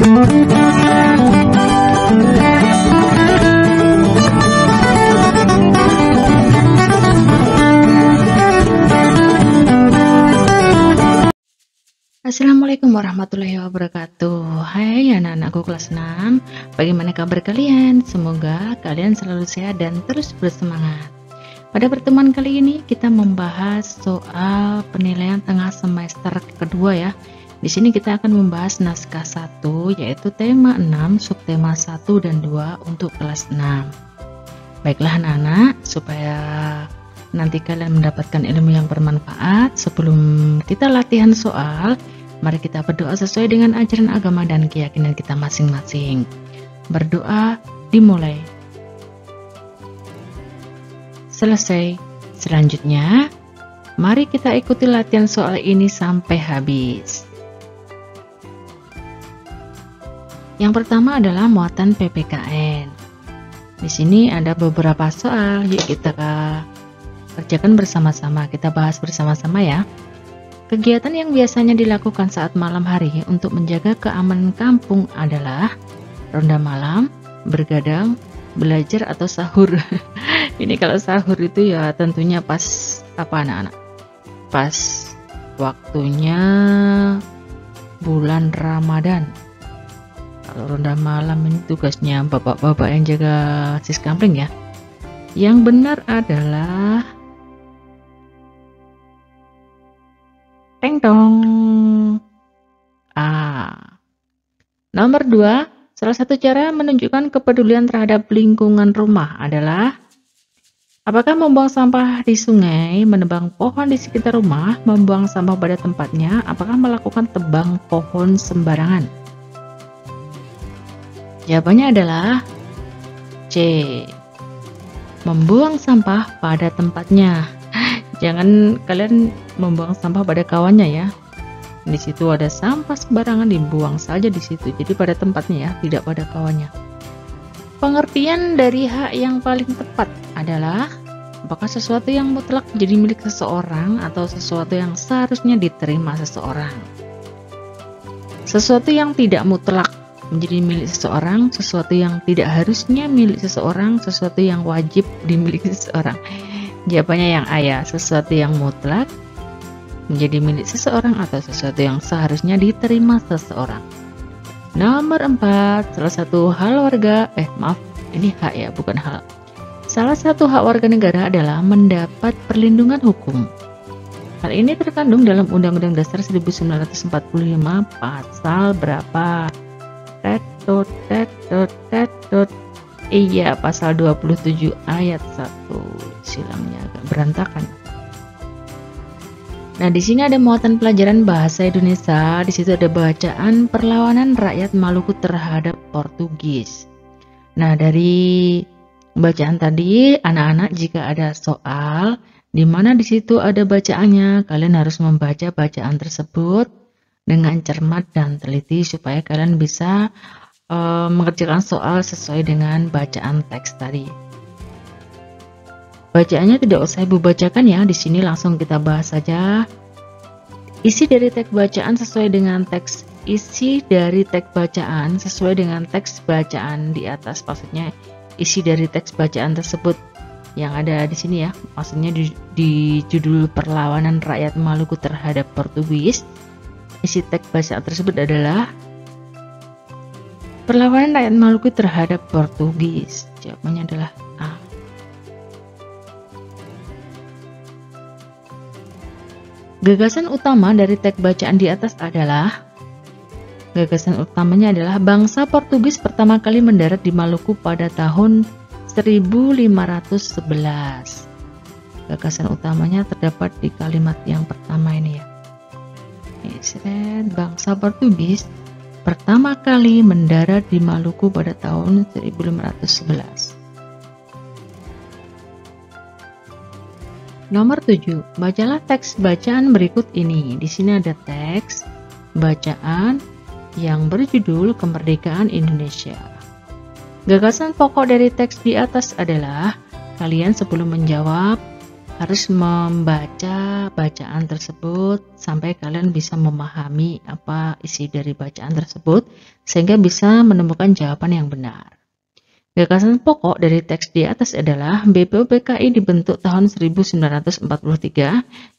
Assalamualaikum warahmatullahi wabarakatuh. Hai anak-anakku kelas 6, bagaimana kabar kalian? Semoga kalian selalu sehat dan terus bersemangat. Pada pertemuan kali ini kita membahas soal penilaian tengah semester kedua ya. Di sini kita akan membahas naskah 1 yaitu tema 6, subtema 1 dan 2 untuk kelas 6. Baiklah anak-anak, supaya nanti kalian mendapatkan ilmu yang bermanfaat, sebelum kita latihan soal, mari kita berdoa sesuai dengan ajaran agama dan keyakinan kita masing-masing. Berdoa dimulai. Selesai. Selanjutnya, mari kita ikuti latihan soal ini sampai habis. Yang pertama adalah muatan PPKN. Di sini ada beberapa soal, yuk kita kerjakan bersama-sama, kita bahas bersama-sama ya. Kegiatan yang biasanya dilakukan saat malam hari untuk menjaga keamanan kampung adalah ronda malam, bergadang, belajar atau sahur. Ini kalau sahur itu ya tentunya pas apa anak-anak? Pas waktunya bulan Ramadan. Kalau ronda malam ini tugasnya bapak-bapak yang jaga sis kampling ya. Yang benar adalah teng dong. Nomor 2, salah satu cara menunjukkan kepedulian terhadap lingkungan rumah adalah apakah membuang sampah di sungai, menebang pohon di sekitar rumah, membuang sampah pada tempatnya, apakah melakukan tebang pohon sembarangan? Jawabannya adalah C. Membuang sampah pada tempatnya. Jangan kalian membuang sampah pada kawannya ya. Di situ ada sampah sembarangan, dibuang saja di situ. Jadi pada tempatnya ya, tidak pada kawannya. Pengertian dari hak yang paling tepat adalah apakah sesuatu yang mutlak menjadi milik seseorang atau sesuatu yang seharusnya diterima seseorang. Sesuatu yang tidak mutlak menjadi milik seseorang, sesuatu yang tidak harusnya milik seseorang, sesuatu yang wajib dimiliki seseorang. Jawabannya yang A ya, sesuatu yang mutlak menjadi milik seseorang atau sesuatu yang seharusnya diterima seseorang. Nomor 4, salah satu hal warga, ini hak ya, bukan hal. Salah satu hak warga negara adalah mendapat perlindungan hukum. Hal ini terkandung dalam Undang-Undang Dasar 1945 pasal berapa? Iya, pasal 27 ayat 1. Silangnya agak berantakan. Nah, di sini ada muatan pelajaran bahasa Indonesia. Di situ ada bacaan perlawanan rakyat Maluku terhadap Portugis. Nah, dari bacaan tadi, anak-anak jika ada soal di mana di situ ada bacaannya, kalian harus membaca bacaan tersebut dengan cermat dan teliti supaya kalian bisa mengerjakan soal sesuai dengan bacaan teks tadi. Bacaannya tidak usah ibu bacakan ya, di sini langsung kita bahas saja. Isi dari teks bacaan sesuai dengan teks bacaan di atas, maksudnya isi dari teks bacaan tersebut yang ada di sini ya, maksudnya di judul perlawanan rakyat Maluku terhadap Portugis. Isi teks bacaan tersebut adalah perlawanan rakyat Maluku terhadap Portugis. Jawabannya adalah A. Gagasan utama dari teks bacaan di atas adalah bangsa Portugis pertama kali mendarat di Maluku pada tahun 1511. Gagasan utamanya terdapat di kalimat yang pertama ini ya. Bangsa Portugis pertama kali mendarat di Maluku pada tahun 1511. Nomor 7, bacalah teks bacaan berikut ini. Di sini ada teks bacaan yang berjudul Kemerdekaan Indonesia. Gagasan pokok dari teks di atas adalah kalian sebelum menjawab harus membaca bacaan tersebut sampai kalian bisa memahami apa isi dari bacaan tersebut sehingga bisa menemukan jawaban yang benar. Gagasan pokok dari teks di atas adalah BPUPKI dibentuk tahun 1943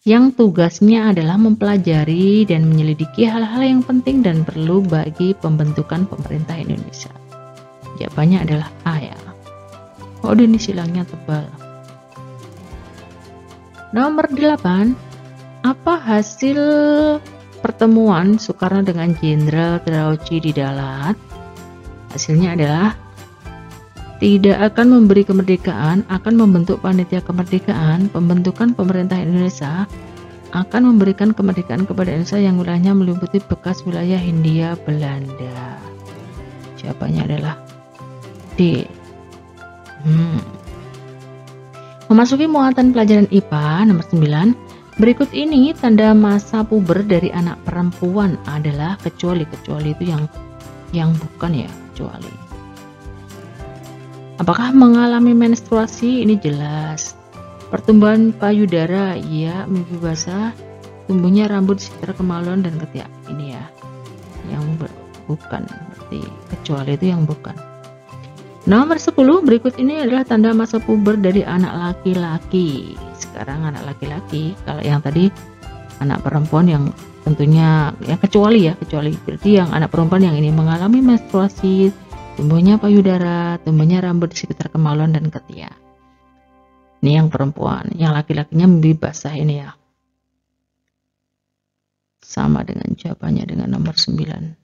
yang tugasnya adalah mempelajari dan menyelidiki hal-hal yang penting dan perlu bagi pembentukan pemerintah Indonesia. Jawabannya adalah A ya. Oh, ini silangnya tebal. Nomor 8. Apa hasil pertemuan Soekarno dengan Jenderal Trauci di Dalat? Hasilnya adalah tidak akan memberi kemerdekaan, akan membentuk panitia kemerdekaan, pembentukan pemerintah Indonesia, akan memberikan kemerdekaan kepada Indonesia yang wilayahnya meliputi bekas wilayah Hindia Belanda. Jawabannya adalah D. Memasuki muatan pelajaran IPA nomor 9. Berikut ini tanda masa puber dari anak perempuan adalah kecuali itu yang bukan ya, kecuali. Apakah mengalami menstruasi? Ini jelas. Pertumbuhan payudara, iya. Mimpi basah, tumbuhnya rambut di sekitar kemaluan dan ketiak. Ini ya, yang bukan. Berarti kecuali itu yang bukan. Nomor 10, berikut ini adalah tanda masa puber dari anak laki-laki. Sekarang anak laki-laki, kalau yang tadi anak perempuan yang tentunya yang kecuali berarti yang anak perempuan yang ini mengalami menstruasi, tumbuhnya payudara, tumbuhnya rambut di sekitar kemaluan dan ketiak. Ini yang perempuan, yang laki-lakinya mimpi basah ini ya. Sama dengan jawabannya dengan nomor 9.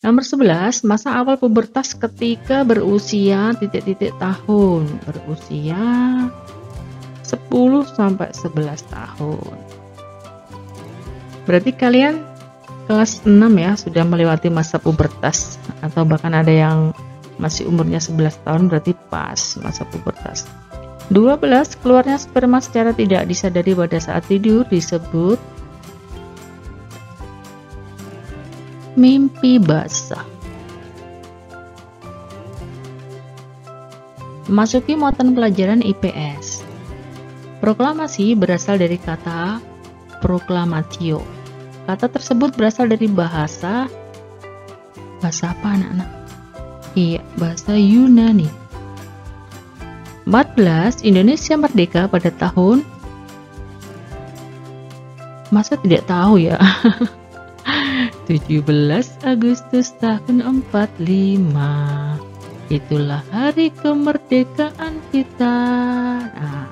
Nomor 11, masa awal pubertas ketika berusia tahun. Berusia 10 sampai 11 tahun. Berarti kalian kelas 6 ya, sudah melewati masa pubertas, atau bahkan ada yang masih umurnya 11 tahun, berarti pas masa pubertas. 12, keluarnya sperma secara tidak disadari pada saat tidur disebut mimpi basah. Memasuki muatan pelajaran IPS. Proklamasi berasal dari kata proklamatio. Kata tersebut berasal dari bahasa apa anak-anak? Iya, bahasa Yunani. 14. Indonesia merdeka pada tahun, masa tidak tahu ya. 17 Agustus tahun 45. Itulah hari kemerdekaan kita. Nah,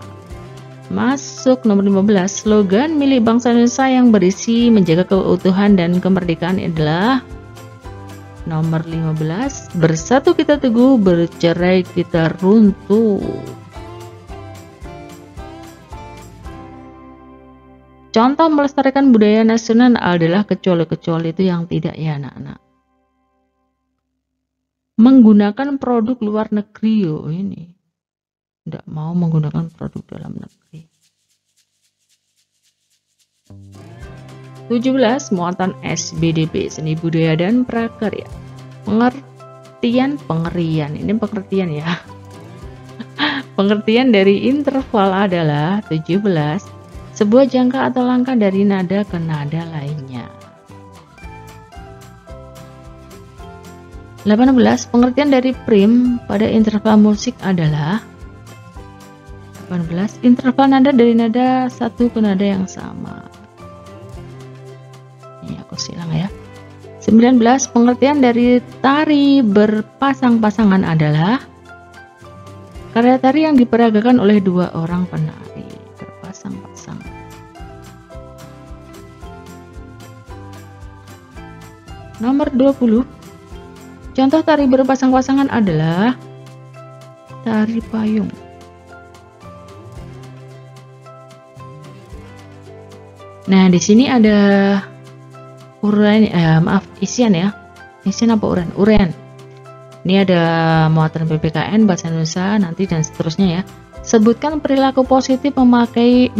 masuk nomor 15. Slogan milik bangsa Indonesia yang berisi menjaga keutuhan dan kemerdekaan adalah nomor 15. Bersatu kita teguh, bercerai kita runtuh. Contoh melestarikan budaya nasional adalah kecuali itu yang tidak ya anak-anak. Menggunakan produk luar negeri, oh ini. Tidak mau menggunakan produk dalam negeri. 17. Muatan SBDP, seni budaya dan prakarya. Pengerian. Ini pengertian ya. Pengertian dari interval adalah 17. Sebuah jangka atau langkah dari nada ke nada lainnya. 18. Pengertian dari prim pada interval musik adalah 18. Interval nada dari nada satu ke nada yang sama. Ini aku silang ya. 19. Pengertian dari tari berpasang-pasangan adalah karya tari yang diperagakan oleh dua orang penari berpasang-pasangan. Nomor 20. Contoh tari berpasang-pasangan adalah tari payung. Nah, di sini ada isian ya. Isian apa urean? Urean. Ini ada muatan PPKN bahasa Indonesia nanti dan seterusnya ya. Sebutkan perilaku positif memakai.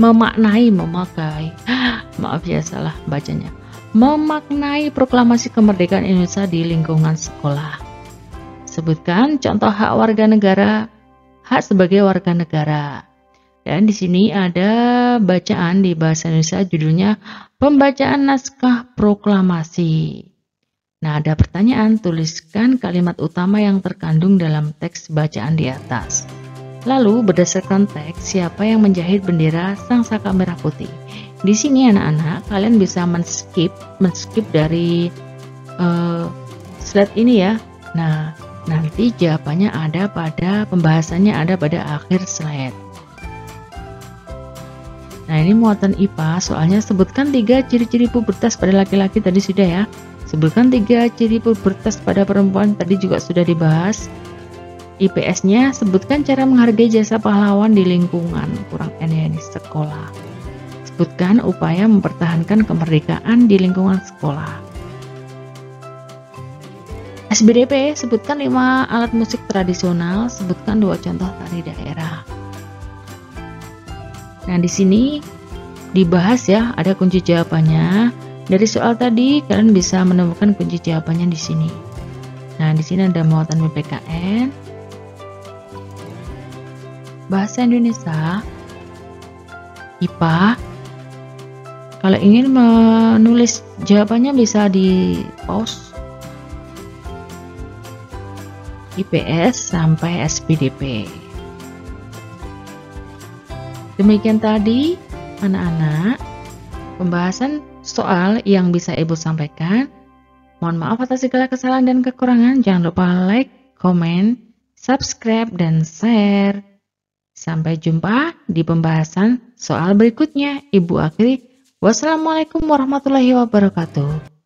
Maaf ya salah bacanya. Memaknai proklamasi kemerdekaan Indonesia di lingkungan sekolah. Sebutkan contoh hak warga negara, hak sebagai warga negara. Dan di sini ada bacaan di bahasa Indonesia judulnya Pembacaan Naskah Proklamasi. Nah, ada pertanyaan, tuliskan kalimat utama yang terkandung dalam teks bacaan di atas. Lalu berdasarkan teks, siapa yang menjahit bendera Sang Saka Merah Putih? Di sini anak-anak, kalian bisa men-skip dari slide ini ya. Nah, nanti jawabannya ada pada pembahasannya ada pada akhir slide. Nah, ini muatan IPA, soalnya sebutkan 3 ciri-ciri pubertas pada laki-laki tadi sudah ya. Sebutkan 3 ciri pubertas pada perempuan tadi juga sudah dibahas. IPS-nya sebutkan cara menghargai jasa pahlawan di lingkungan, kurang N ya ini sekolah. Sebutkan upaya mempertahankan kemerdekaan di lingkungan sekolah. SBDP, sebutkan 5 alat musik tradisional, sebutkan 2 contoh tari daerah. Nah, di sini dibahas ya, ada kunci jawabannya. Dari soal tadi kalian bisa menemukan kunci jawabannya di sini. Nah, di sini ada muatan PPKN, bahasa Indonesia, IPA. Kalau ingin menulis jawabannya bisa di pause, IPS sampai SPDP. Demikian tadi anak-anak pembahasan soal yang bisa Ibu sampaikan. Mohon maaf atas segala kesalahan dan kekurangan. Jangan lupa like, komen, subscribe, dan share. Sampai jumpa di pembahasan soal berikutnya. Ibu akhiri. Wassalamualaikum warahmatullahi wabarakatuh.